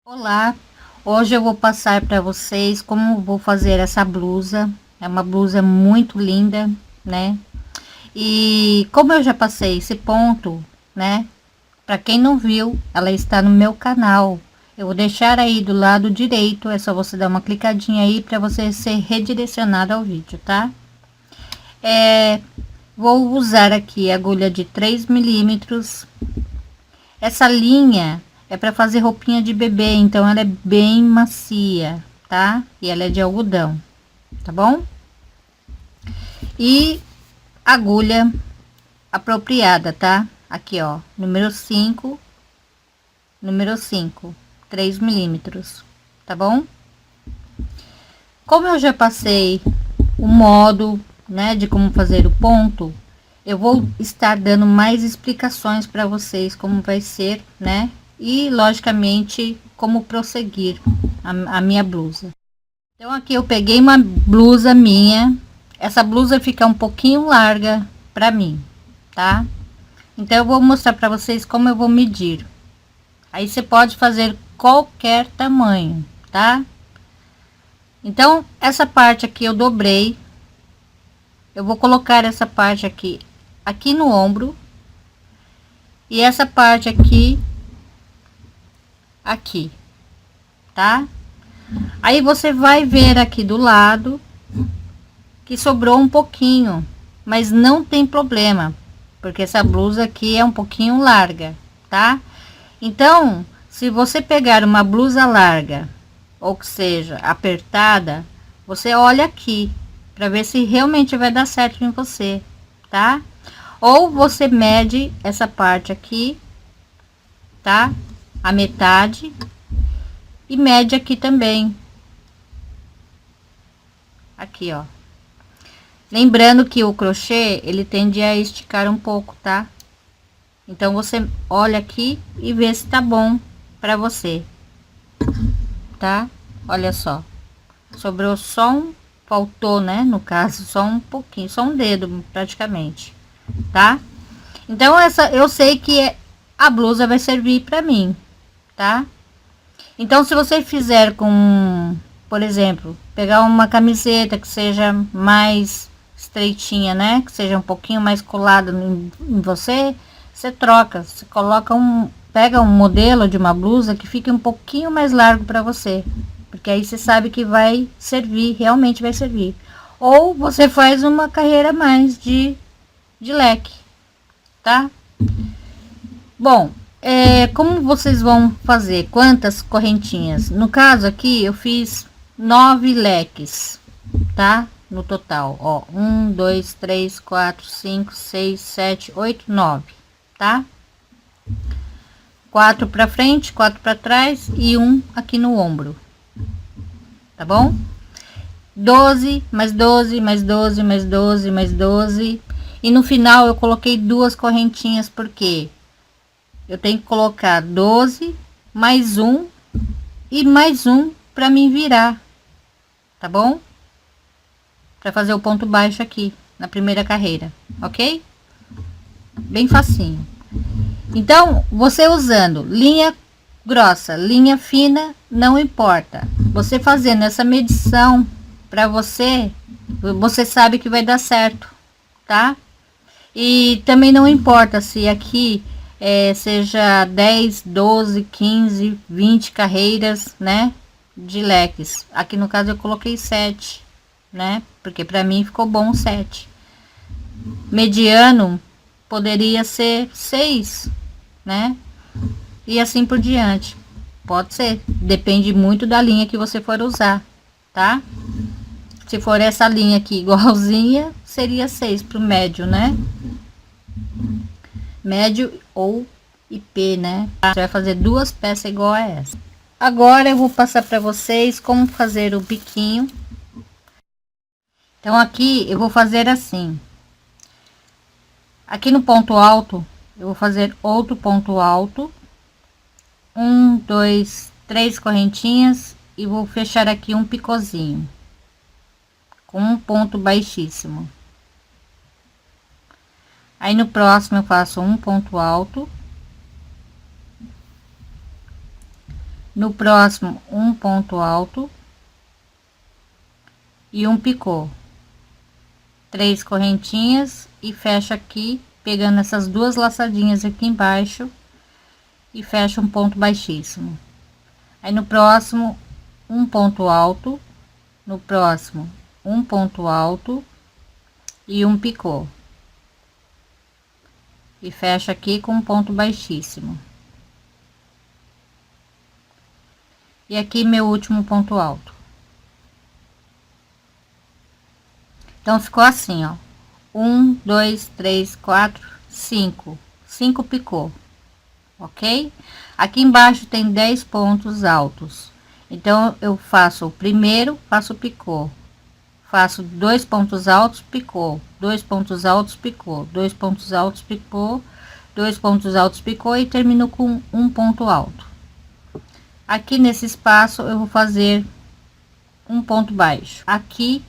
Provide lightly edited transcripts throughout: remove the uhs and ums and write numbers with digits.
Olá, hoje eu vou passar para vocês como vou fazer essa blusa. É uma blusa muito linda, né? E como eu já passei esse ponto, né? Para quem não viu, ela está no meu canal. Eu vou deixar aí do lado direito, é só você dar uma clicadinha aí para você ser redirecionado ao vídeo, tá? Vou usar aqui agulha de 3 milímetros. Essa linha é para fazer roupinha de bebê, então ela é bem macia, tá? E ela é de algodão, tá bom? E agulha apropriada, tá? Aqui, ó, número 5, 3 milímetros, tá bom? Como eu já passei o modo, né, de como fazer o ponto, eu vou estar dando mais explicações para vocês como vai ser, né? E logicamente como prosseguir a minha blusa. Então aqui eu peguei uma blusa minha. Essa blusa fica um pouquinho larga para mim, tá? Então eu vou mostrar para vocês como eu vou medir. Aí você pode fazer qualquer tamanho, tá? Então essa parte aqui eu dobrei. Eu vou colocar essa parte aqui no ombro e essa parte aqui, tá? Aí você vai ver aqui do lado que sobrou um pouquinho, mas não tem problema, porque essa blusa aqui é um pouquinho larga, tá? Então, se você pegar uma blusa larga, ou que seja apertada, você olha aqui para ver se realmente vai dar certo em você, tá? Ou você mede essa parte aqui, tá? A metade e mede aqui também. Aqui, ó. Lembrando que o crochê, ele tende a esticar um pouco, tá? Então você olha aqui e vê se tá bom para você, tá? Olha só. Sobrou só um, faltou, né? No caso, só um pouquinho, só um dedo praticamente, tá? Então essa eu sei que a blusa vai servir para mim, tá? Então se você fizer com, por exemplo, pegar uma camiseta que seja mais estreitinha, né, que seja um pouquinho mais colada em você, você troca, você coloca pega um modelo de uma blusa que fique um pouquinho mais largo para você, porque aí você sabe que vai servir, realmente vai servir. Ou você faz uma carreira mais de leque, tá? Bom, como vocês vão fazer? Quantas correntinhas? No caso aqui, eu fiz 9 leques, tá? No total, ó, 1, 2, 3, 4, 5, 6, 7, 8, 9, tá? 4 para frente, 4 para trás e um aqui no ombro, tá bom? 12, mais 12, mais 12, mais 12, mais 12. E no final eu coloquei duas correntinhas, porque eu tenho que colocar 12 mais um e mais um para mim virar, tá bom? Para fazer o ponto baixo aqui na primeira carreira, ok? Bem facinho. Então você usando linha grossa, linha fina, não importa. Você fazendo essa medição para você, você sabe que vai dar certo, tá? E também não importa se aqui seja 10, 12, 15, 20 carreiras, né, de leques. Aqui no caso eu coloquei 7, né, porque para mim ficou bom 7. Mediano poderia ser 6, né, e assim por diante. Pode ser, depende muito da linha que você for usar, tá? Se for essa linha aqui igualzinha, seria 6 pro médio, né? Médio ou IP, né? Você vai fazer duas peças igual a essa. Agora eu vou passar para vocês como fazer o biquinho. Então aqui eu vou fazer assim. Aqui no ponto alto, eu vou fazer outro ponto alto. 1, 2, 3 correntinhas e vou fechar aqui um picozinho com um ponto baixíssimo. Aí no próximo eu faço um ponto alto, No próximo, um ponto alto e um picô, 3 correntinhas e fecha aqui, pegando essas duas laçadinhas aqui embaixo e fecha um ponto baixíssimo. Aí no próximo, um ponto alto, no próximo, um ponto alto e um picô, e fecha aqui com um ponto baixíssimo. E aqui meu último ponto alto. Então ficou assim, ó: 1, 2, 3, 4, 5 picô, ok? Aqui embaixo tem 10 pontos altos, então eu faço o primeiro, faço o picô, faço 2 pontos altos, picô, 2 pontos altos, picô, 2 pontos altos, picô, 2 pontos altos, picô, e termino com um ponto alto. Aqui nesse espaço eu vou fazer um ponto baixo. Aqui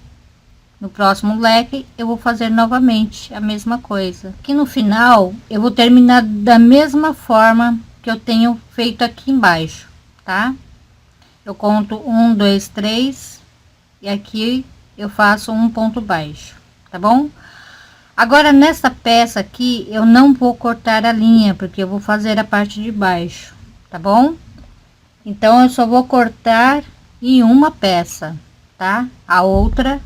no próximo leque eu vou fazer novamente a mesma coisa. Aqui no final eu vou terminar da mesma forma que eu tenho feito aqui embaixo, tá? Eu conto 1, 2, 3 e aqui eu faço um ponto baixo, tá bom? Agora nessa peça aqui eu não vou cortar a linha, porque eu vou fazer a parte de baixo, tá bom? Então eu só vou cortar em uma peça, tá? A outra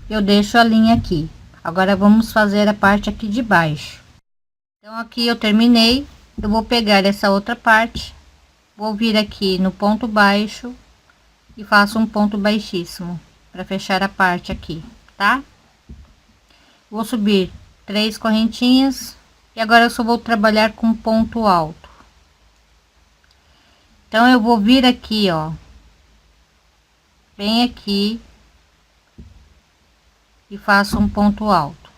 eu deixo a linha aqui. Agora vamos fazer a parte aqui de baixo. Então aqui eu terminei, eu vou pegar essa outra parte, vou vir aqui no ponto baixo e faço um ponto baixíssimo para fechar a parte aqui, tá? Vou subir 3 correntinhas e agora eu só vou trabalhar com ponto alto. Então eu vou vir aqui, ó, bem aqui, e faço um ponto alto.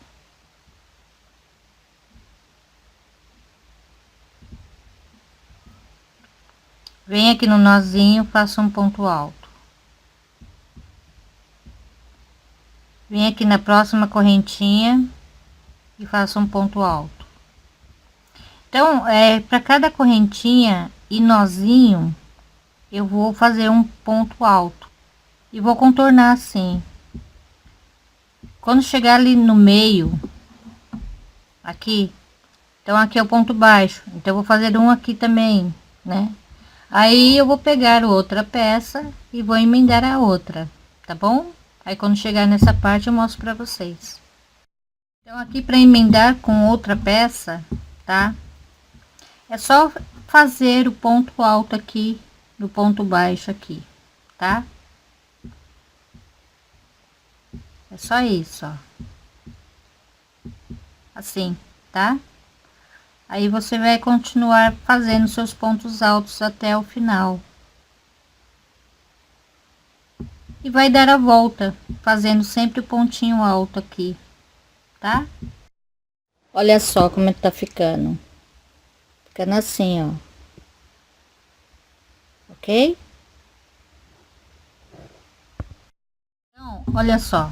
Vem aqui no nozinho, faço um ponto alto. Vem aqui na próxima correntinha e faço um ponto alto. Então, para cada correntinha e nozinho, eu vou fazer um ponto alto e vou contornar assim. Quando chegar ali no meio, aqui, então aqui é o ponto baixo, então eu vou fazer um aqui também, né? Aí eu vou pegar outra peça e vou emendar a outra, tá bom? Aí quando chegar nessa parte eu mostro para vocês. Então aqui para emendar com outra peça, tá? É só fazer o ponto alto aqui no ponto baixo aqui, tá? É só isso, ó. Assim, tá? Aí você vai continuar fazendo seus pontos altos até o final. E vai dar a volta, fazendo sempre o pontinho alto aqui, tá? Olha só como é que tá ficando. Ficando assim, ó. Ok? Então, olha só.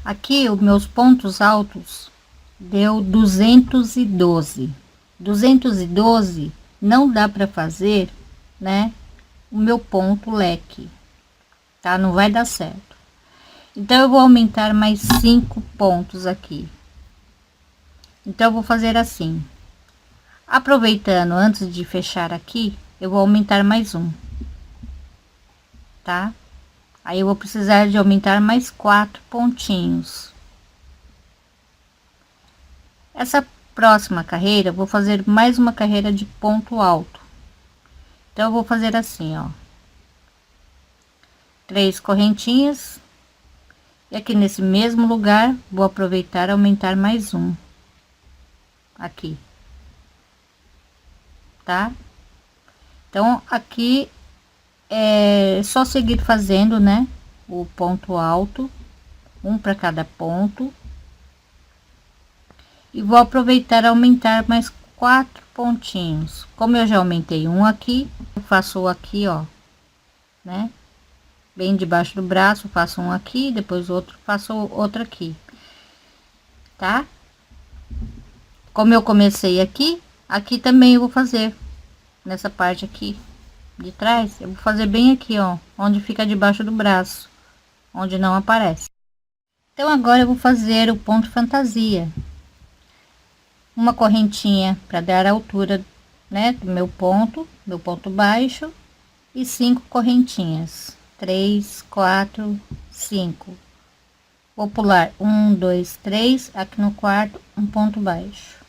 Aqui os meus pontos altos deu 212. 212 não dá para fazer, né? O meu ponto leque, tá? Não vai dar certo. Então eu vou aumentar mais 5 pontos aqui. Então eu vou fazer assim. Aproveitando, antes de fechar aqui, eu vou aumentar mais um, tá? Aí eu vou precisar de aumentar mais 4 pontinhos. Essa próxima carreira, eu vou fazer mais uma carreira de ponto alto. Então eu vou fazer assim, ó. 3 correntinhas. E aqui nesse mesmo lugar, vou aproveitar e aumentar mais um. Aqui. Tá? Então aqui é só seguir fazendo, né? O ponto alto, um para cada ponto. E vou aproveitar e aumentar mais 4 pontinhos. Como eu já aumentei um aqui, eu faço aqui, ó, né? Bem debaixo do braço, faço um aqui, depois outro, faço outro aqui, tá? Como eu comecei aqui, aqui também eu vou fazer nessa parte aqui, de trás, eu vou fazer bem aqui, ó, onde fica debaixo do braço, onde não aparece. Então agora eu vou fazer o ponto fantasia. Uma correntinha para dar a altura, né, do meu ponto baixo, e 5 correntinhas, 3, 4, 5. Vou pular 1, 2, 3, aqui no quarto, um ponto baixo.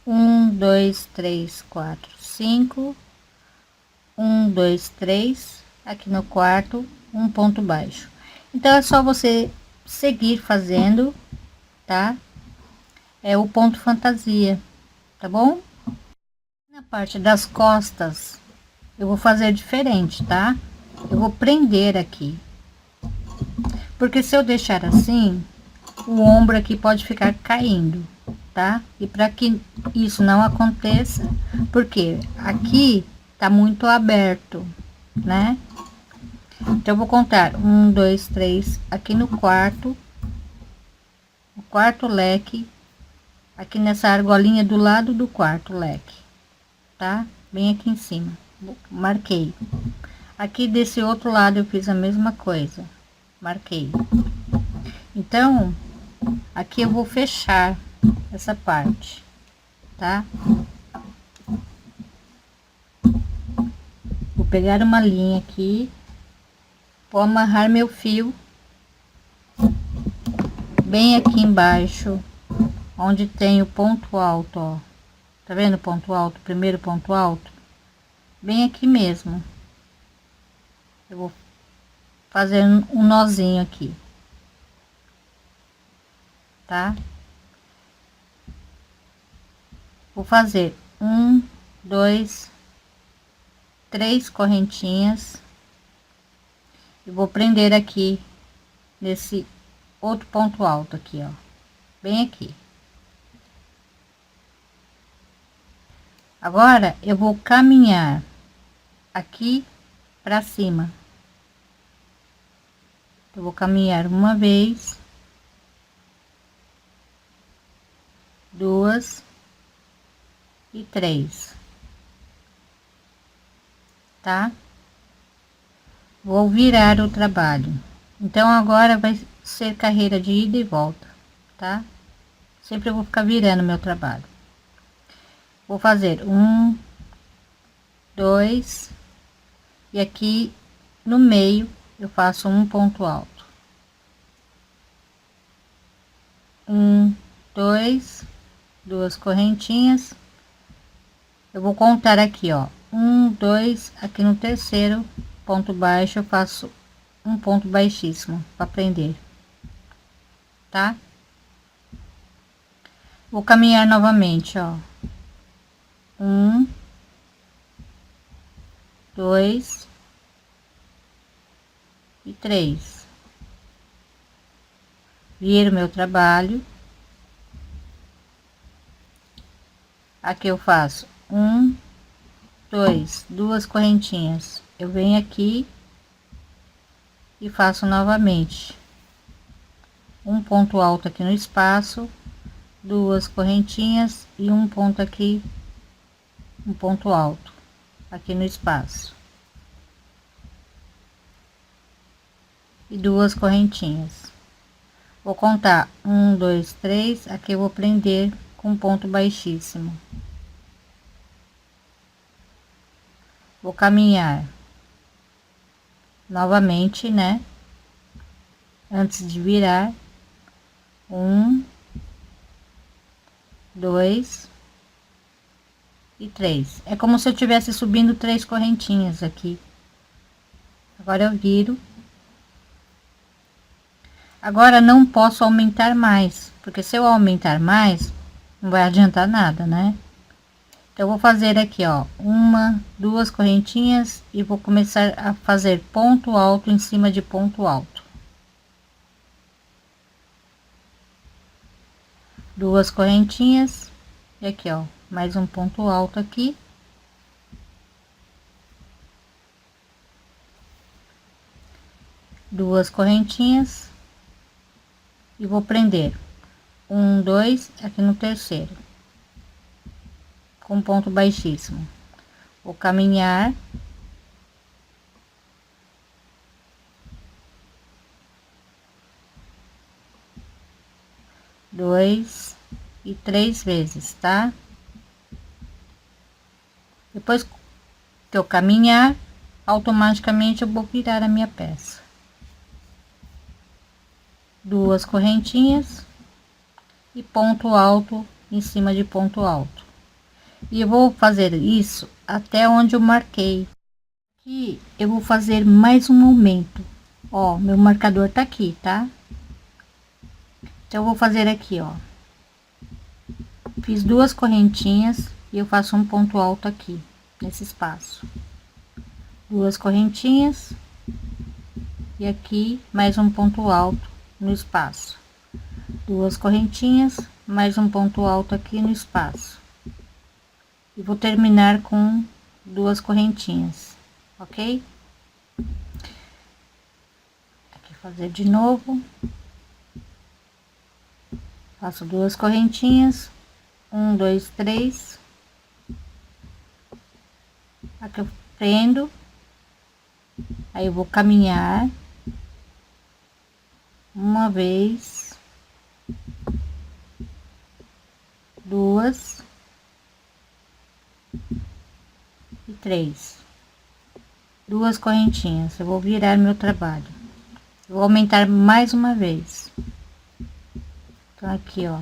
1, 2, 3, 4, 5. 1, 2, 3, aqui no quarto, um ponto baixo. Então é só você seguir fazendo, tá? É o ponto fantasia, tá bom? Na parte das costas, eu vou fazer diferente, tá? Eu vou prender aqui, porque se eu deixar assim, o ombro aqui pode ficar caindo, tá? E para que isso não aconteça, porque aqui tá muito aberto, né? Então eu vou contar 1, 2, 3 aqui no quarto, o quarto leque, aqui nessa argolinha do lado do quarto leque, tá? Bem aqui em cima, marquei. Aqui desse outro lado eu fiz a mesma coisa, marquei. Então aqui eu vou fechar essa parte, tá? Vou pegar uma linha aqui, vou amarrar meu fio bem aqui embaixo, onde tem o ponto alto, ó. Tá vendo o ponto alto, primeiro ponto alto? Bem aqui mesmo. Eu vou fazer um nozinho aqui, tá? Vou fazer 1, 2, 3 correntinhas e vou prender aqui nesse outro ponto alto aqui, ó, bem aqui. Agora eu vou caminhar aqui para cima. Eu vou caminhar uma vez, duas e 3, tá? Vou virar o trabalho. Então agora vai ser carreira de ida e volta, tá? Sempre eu vou ficar virando meu trabalho. Vou fazer 1, 2 e aqui no meio eu faço um ponto alto. 1, 2, duas correntinhas. Eu vou contar aqui, ó, 1, 2, aqui no terceiro ponto baixo eu faço um ponto baixíssimo para prender, tá? Vou caminhar novamente, ó, 1, 2 e 3. Viro meu trabalho. Aqui eu faço 1, 2, duas correntinhas. Eu venho aqui e faço novamente um ponto alto aqui no espaço, duas correntinhas e um ponto aqui, um ponto alto aqui no espaço e duas correntinhas. Vou contar 1, 2, 3, aqui eu vou prender com ponto baixíssimo. Vou caminhar novamente, né? Antes de virar, 1, 2 e 3. É como se eu tivesse subindo 3 correntinhas aqui. Agora eu viro. Agora não posso aumentar mais, porque se eu aumentar mais, não vai adiantar nada, né? Então eu vou fazer aqui, ó, uma, duas correntinhas e vou começar a fazer ponto alto em cima de ponto alto. Duas correntinhas e aqui, ó, mais um ponto alto aqui. Duas correntinhas e vou prender 1, 2 aqui no terceiro com ponto baixíssimo. Vou caminhar 3 vezes, tá? Depois que eu caminhar, automaticamente eu vou virar a minha peça. 2 correntinhas e ponto alto em cima de ponto alto. E eu vou fazer isso até onde eu marquei. E eu vou fazer mais um aumento. Ó, meu marcador tá aqui, tá? Então eu vou fazer aqui, ó. Fiz 2 correntinhas e eu faço um ponto alto aqui nesse espaço. 2 correntinhas e aqui mais um ponto alto no espaço. 2 correntinhas, mais um ponto alto aqui no espaço. E vou terminar com 2 correntinhas, ok? Aqui fazer de novo. Faço 2 correntinhas, 1, 2, 3. Aqui eu prendo, aí eu vou caminhar uma vez, 2 e 3. 2 correntinhas. Eu vou virar meu trabalho. Eu vou aumentar mais uma vez. Então aqui, ó,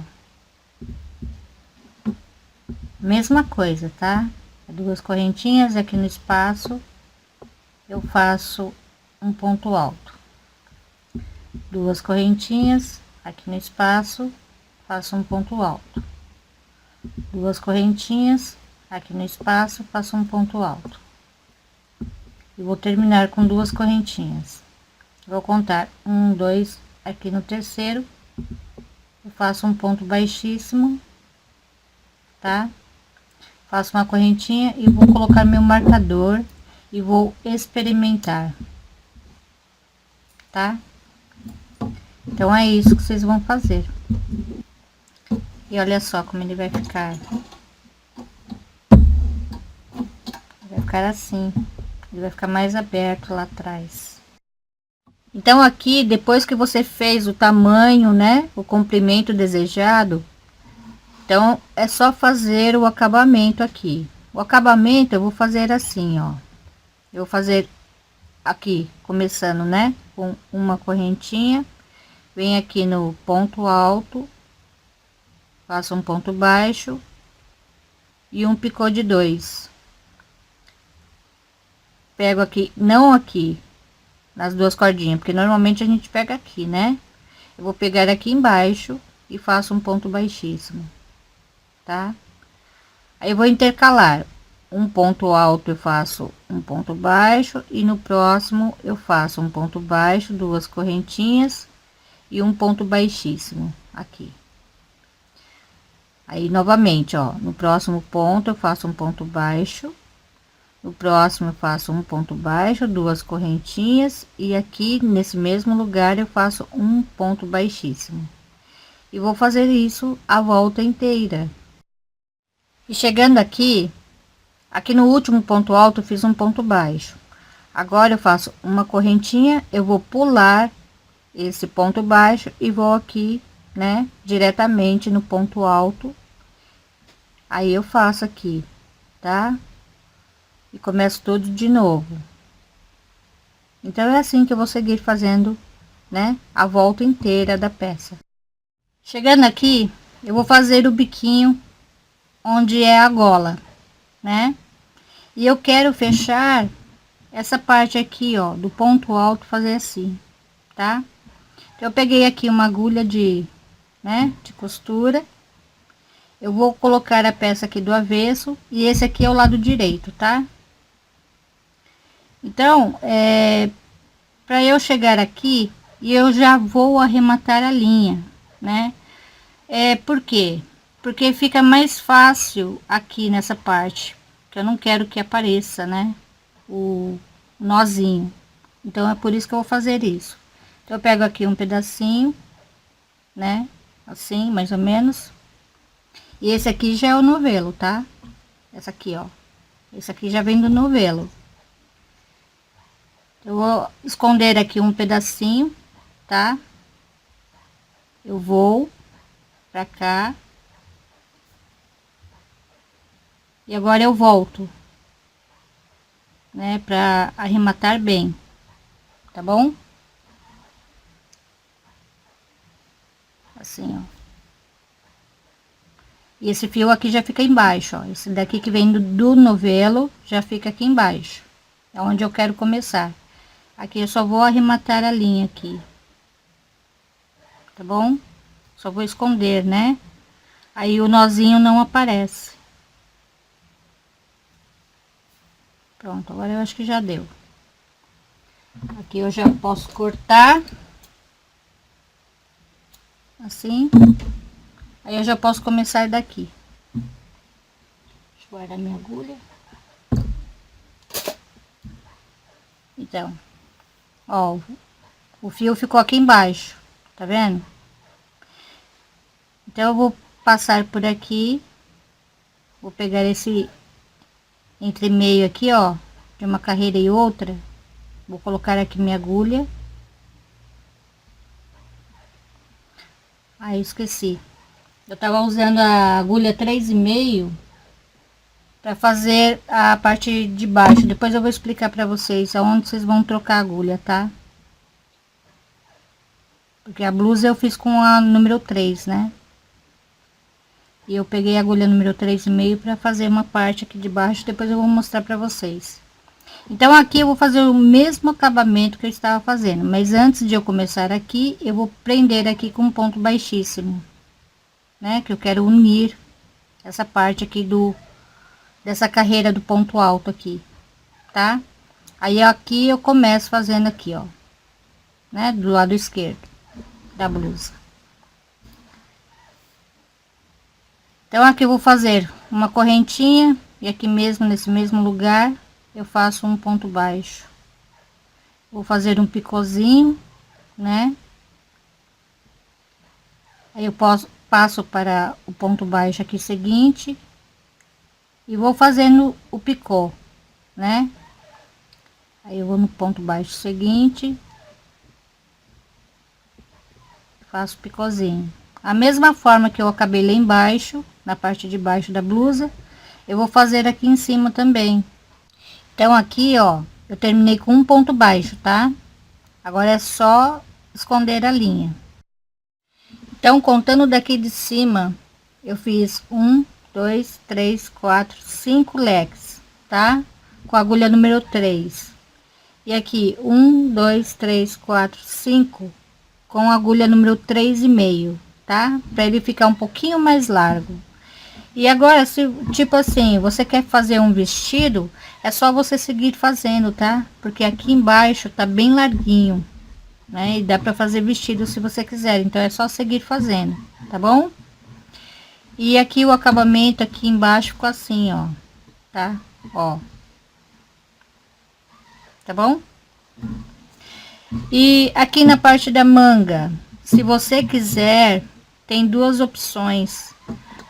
mesma coisa, tá? 2 correntinhas aqui no espaço, eu faço um ponto alto. 2 correntinhas aqui no espaço, faço um ponto alto. 2 correntinhas aqui no espaço, faço um ponto alto. E vou terminar com 2 correntinhas. Vou contar 1, 2, aqui no terceiro, eu faço um ponto baixíssimo, tá? Faço uma correntinha e vou colocar meu marcador e vou experimentar, tá? Então é isso que vocês vão fazer. E olha só como ele vai ficar. Vai ficar assim. Ele vai ficar mais aberto lá atrás. Então aqui, depois que você fez o tamanho, né, o comprimento desejado, então é só fazer o acabamento aqui. O acabamento eu vou fazer assim, ó. Eu vou fazer aqui, começando, né, com uma correntinha, vem aqui no ponto alto, faço um ponto baixo e um picô de 2. Pego aqui, não aqui nas 2 cordinhas, porque normalmente a gente pega aqui, né? Eu vou pegar aqui embaixo e faço um ponto baixíssimo, tá? Aí eu vou intercalar um ponto alto, eu faço um ponto baixo e no próximo eu faço um ponto baixo, 2 correntinhas e um ponto baixíssimo aqui. Aí novamente, ó, no próximo ponto eu faço um ponto baixo, no próximo eu faço um ponto baixo, 2 correntinhas e aqui nesse mesmo lugar eu faço um ponto baixíssimo. E vou fazer isso a volta inteira. E chegando aqui, aqui no último ponto alto eu fiz um ponto baixo. Agora eu faço uma correntinha, eu vou pular esse ponto baixo e vou aqui, né, diretamente no ponto alto. Aí eu faço aqui, tá? E começo tudo de novo. Então é assim que eu vou seguir fazendo, né, a volta inteira da peça. Chegando aqui, eu vou fazer o biquinho onde é a gola, né? E eu quero fechar essa parte aqui, ó, do ponto alto, fazer assim, tá? Eu peguei aqui uma agulha de, né, de costura. Eu vou colocar a peça aqui do avesso e esse aqui é o lado direito, tá? Então, para eu chegar aqui e eu já vou arrematar a linha, né? Por quê? Porque fica mais fácil aqui nessa parte, que eu não quero que apareça, né, o nozinho. Então é por isso que eu vou fazer isso. Então eu pego aqui um pedacinho, né, assim, mais ou menos. E esse aqui já é o novelo, tá? Essa aqui, ó. Esse aqui já vem do novelo. Eu vou esconder aqui um pedacinho, tá? Eu vou pra cá E agora eu volto, né, pra arrematar bem, tá bom? Assim, ó. E esse fio aqui já fica embaixo, ó. Esse daqui que vem do novelo já fica aqui embaixo. É onde eu quero começar. Aqui eu só vou arrematar a linha aqui. Tá bom? Só vou esconder, né? Aí o nozinho não aparece. Pronto, agora eu acho que já deu. Aqui eu já posso cortar. Assim. Aí eu já posso começar daqui. Deixa eu guardar minha agulha. Então, ó, o fio ficou aqui embaixo, tá vendo? Então eu vou passar por aqui, vou pegar esse entre meio aqui, ó, de uma carreira e outra, vou colocar aqui minha agulha. Aí esqueci, eu tava usando a agulha 3,5 para fazer a parte de baixo. Depois eu vou explicar para vocês aonde vocês vão trocar a agulha, tá? Porque a blusa eu fiz com a número 3, né? E eu peguei a agulha número 3,5 para fazer uma parte aqui de baixo, depois eu vou mostrar para vocês. Então aqui eu vou fazer o mesmo acabamento que eu estava fazendo, mas antes de eu começar aqui, eu vou prender aqui com um ponto baixíssimo, né? Que eu quero unir essa parte aqui dessa carreira do ponto alto aqui, tá? Aí aqui eu começo fazendo aqui, ó, né? Do lado esquerdo da blusa. Então aqui eu vou fazer uma correntinha e aqui mesmo nesse mesmo lugar eu faço um ponto baixo. Vou fazer um picôzinho, né? Aí eu passo para o ponto baixo aqui seguinte e vou fazendo o picô, né? Aí eu vou no ponto baixo seguinte, faço picôzinho. A mesma forma que eu acabei lá embaixo, na parte de baixo da blusa, eu vou fazer aqui em cima também. Então aqui, ó, eu terminei com um ponto baixo, tá? Agora é só esconder a linha. Então, contando daqui de cima, eu fiz 1, 2, 3, 4, 5 leques, tá? Com a agulha número 3. E aqui, 1, 2, 3, 4, 5, com a agulha número 3,5, tá? Pra ele ficar um pouquinho mais largo. E agora, se tipo assim, você quer fazer um vestido, é só você seguir fazendo, tá? Porque aqui embaixo tá bem larguinho, né? E dá pra fazer vestido se você quiser, então é só seguir fazendo, tá bom? E aqui o acabamento aqui embaixo ficou assim, ó, tá? Ó. Tá bom? E aqui na parte da manga, se você quiser, tem duas opções.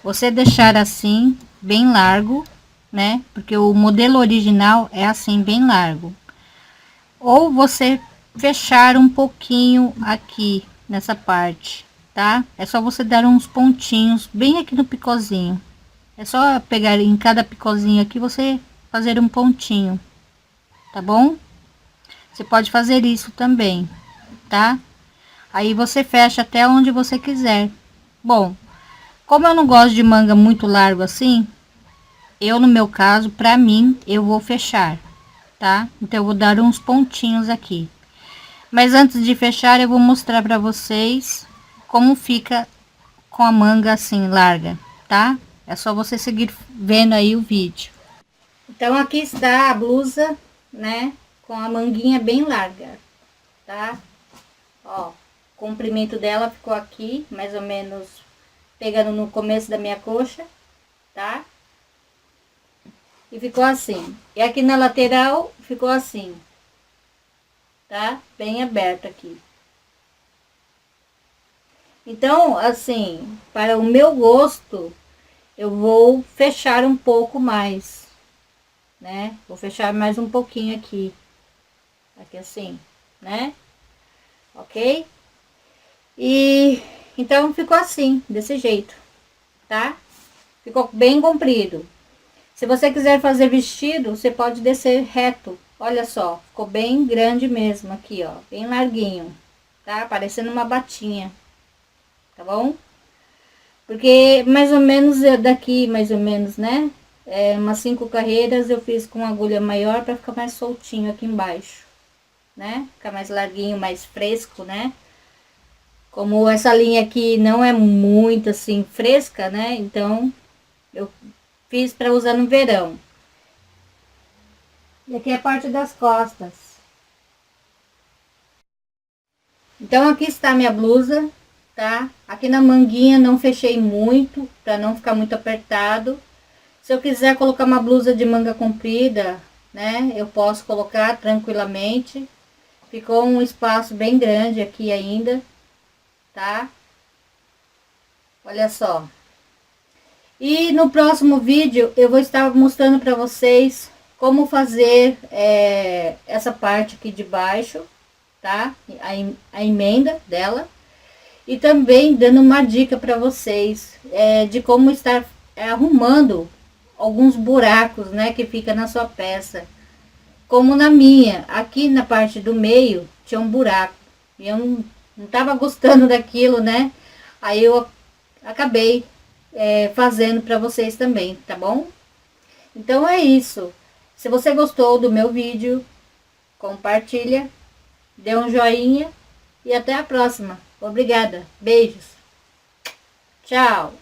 Você deixar assim, bem largo, né? Porque o modelo original é assim, bem largo. Ou você fechar um pouquinho aqui, nessa parte, tá? É só você dar uns pontinhos bem aqui no picôzinho. É só pegar em cada picôzinho aqui, você fazer um pontinho, tá bom? Você pode fazer isso também, tá? Aí você fecha até onde você quiser. Bom, como eu não gosto de manga muito largo assim, eu no meu caso, pra mim, eu vou fechar, tá? Então eu vou dar uns pontinhos aqui. Mas antes de fechar, eu vou mostrar pra vocês como fica com a manga assim larga, tá? É só você seguir vendo aí o vídeo. Então aqui está a blusa, né? Com a manguinha bem larga, tá? Ó, o comprimento dela ficou aqui, mais ou menos pegando no começo da minha coxa, tá? E ficou assim. E aqui na lateral ficou assim, tá? Bem aberto aqui. Então, assim, para o meu gosto, eu vou fechar um pouco mais, né? Vou fechar mais um pouquinho aqui. Aqui assim, né? Ok? E então ficou assim, desse jeito, tá? Ficou bem comprido. Se você quiser fazer vestido, você pode descer reto. Olha só, ficou bem grande mesmo aqui, ó, bem larguinho, tá? Parecendo uma batinha, tá bom? Porque mais ou menos daqui, mais ou menos, né? Umas 5 carreiras eu fiz com agulha maior para ficar mais soltinho aqui embaixo, né? Ficar mais larguinho, mais fresco, né? Como essa linha aqui não é muito assim fresca, né? Então eu fiz para usar no verão. E aqui é a parte das costas. Então aqui está minha blusa, tá? Aqui na manguinha não fechei muito, para não ficar muito apertado. Se eu quiser colocar uma blusa de manga comprida, né? Eu posso colocar tranquilamente. Ficou um espaço bem grande aqui ainda, tá? Olha só. E no próximo vídeo eu vou estar mostrando para vocês como fazer essa parte aqui de baixo, tá? A emenda dela. E também dando uma dica para vocês de como estar arrumando alguns buracos, né? Que fica na sua peça. Como na minha, aqui na parte do meio tinha um buraco. E eu não tava gostando daquilo, né? Aí eu acabei fazendo para vocês também, tá bom? Então é isso. Se você gostou do meu vídeo, compartilha, dê um joinha e até a próxima. Obrigada. Beijos. Tchau.